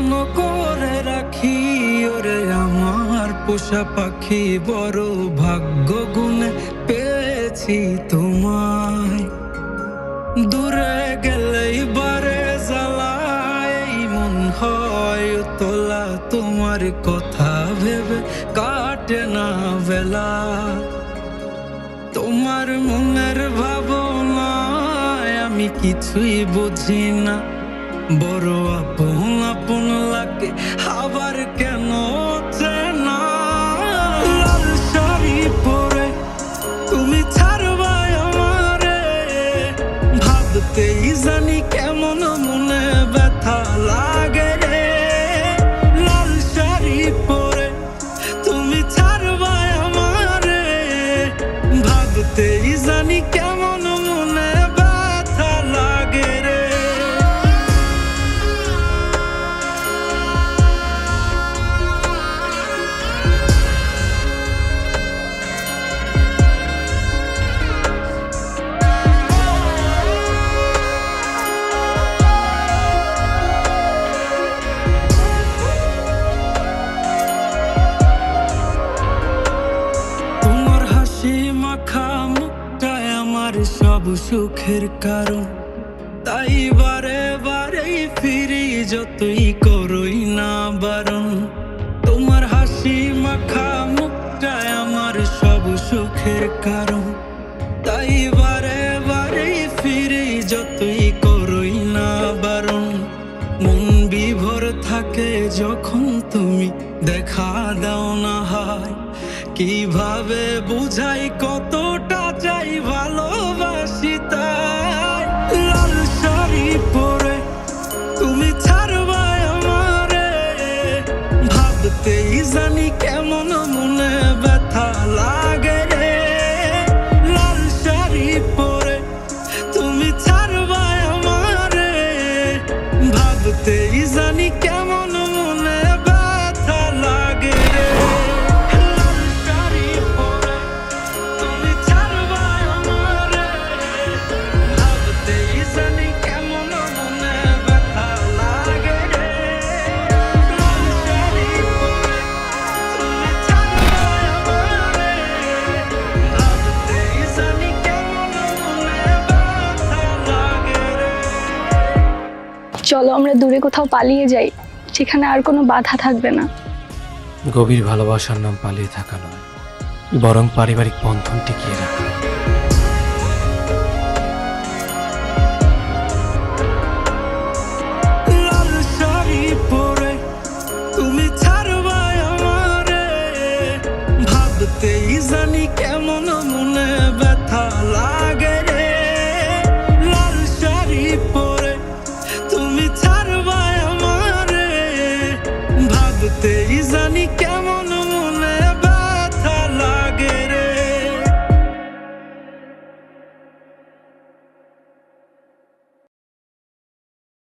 যত্ন করে রাখি ওরে আমার পোষা পাখি, বড় ভাগ্য গুণে পেয়েছি তোমায়। দূরে গেলেই বারে জ্বালায় মন হয় তোলা, তোমার কথা ভেবে কাটে না বেলা। তোমার মনের ভাবনায় আমি কিছুই বুঝি না, বড় আপন আপন লাগে আবার কেন চেনা। লাল শাড়ি পরে তুমি ছাড়বাই আমারে, ভাবতেই জানি কেমন মনে ব্যথা লাগে রে। লাল শাড়ি পরে তুমি ছাড়বাই আমারে, ভাবতেই জানি কেমন মনে ব্যথা লাগে রে। তোমার হাসি মাখা মুখটায় আমার সব সুখের কারণ, তাই বারে বারে ফিরি যতই করই না বারণ। তোমার হাসি মাখা মুখটায় আমার সব সুখের কারণ, তাই বারে বারে ফিরি যতই করই না বারণ। মন বিভোর থাকে যখন তুমি দেখা দাও না হায়, কিভাবে বুঝাই কতটা চাই ভালোবাসি তাই। লাল শাড়ি পরে তুমি ছাড়বাই আমারে, ভাবতেই জানি কেমন মনে ব্যথা লাগে রে। লাল শাড়ি পরে তুমি ছাড়বাই আমারে, ভাবতেই জানি কেমন মনে ব্যথা লাগে রে। লাল শাড়ি পরে তুমি ছাড়বাই আমারে, ভাবতেই জানি কেমন মনে ব্যথা লাগে রে। লাল শাড়ি পরে তুমি ছাড়বাই আমারে, ভাবতেই জানি কেমন মনে ব্যথা লাগে রে। চলো আমরা দূরে কোথাও পালিয়ে যাই, যেখানে আর কোনো বাধা থাকবে না। গভীর ভালোবাসার নাম পালিয়ে থাকা নয়, বরং পারিবারিক বন্ধন টিকিয়ে রাখা। লাল শাড়ি পরে তুমি ছাড়বাই আমারে, ভাবতেই জানি কেমন মনে ব্যথা লাগে রে। লাল শাড়ি পরে তুমি ছাড়বাই আমারে, ভাবতেই জানি কেমন